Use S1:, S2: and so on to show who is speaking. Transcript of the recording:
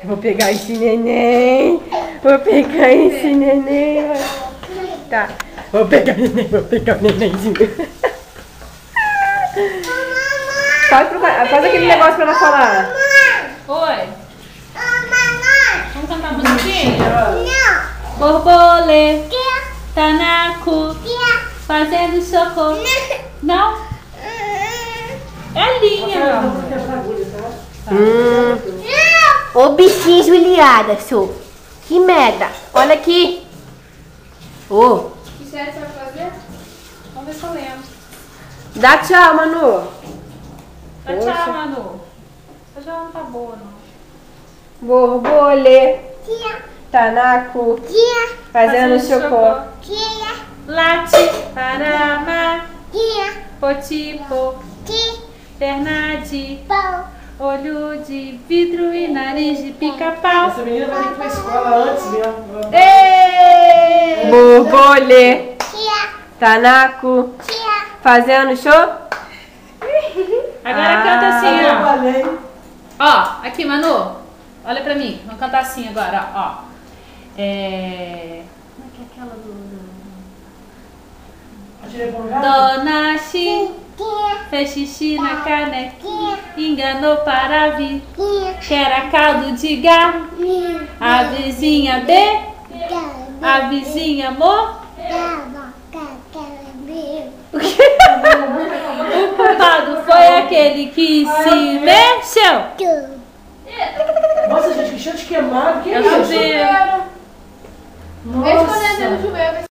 S1: Vou pegar esse neném. Vou pegar esse neném. Tá. Vou pegar o nenenzinho. Faz aquele negócio pra ela falar.
S2: Oi. Vamos cantar a musiquinha? Borboleta, tanaco, fazendo socorro. Não? É linha,
S1: Ô bichinho Juliada, sou. Que merda. Olha aqui. Ô.
S2: Que série você vai fazer? Vamos ver se eu lembro.
S1: Dá tchau, Manu.
S2: Dá tchau, Manu. Essa já não tá boa, não.
S1: Borboleta, tanaco, fazendo socorro.
S2: Late, parama, potipo, perna de olho de vidro e nariz de pica-pau.
S3: Essa menina vai ter que ir pra escola antes mesmo.
S1: Borboleta, tanaco, fazendo show.
S2: Agora canta assim,
S3: Eu
S2: ó.
S3: falei.
S2: Ó, aqui, Manu. Olha pra mim. Vamos cantar assim agora, ó. Como é que é aquela Dona Xi fez xixi na canequinha, enganou para vir, que era caldo de gato. A vizinha B, a vizinha Mo. O culpado foi aquele que se mexeu.
S3: Nossa, gente, que cheiro de queimado. Que
S2: É
S3: isso?
S2: chuveiro.
S3: Nossa.
S4: no chuveiro,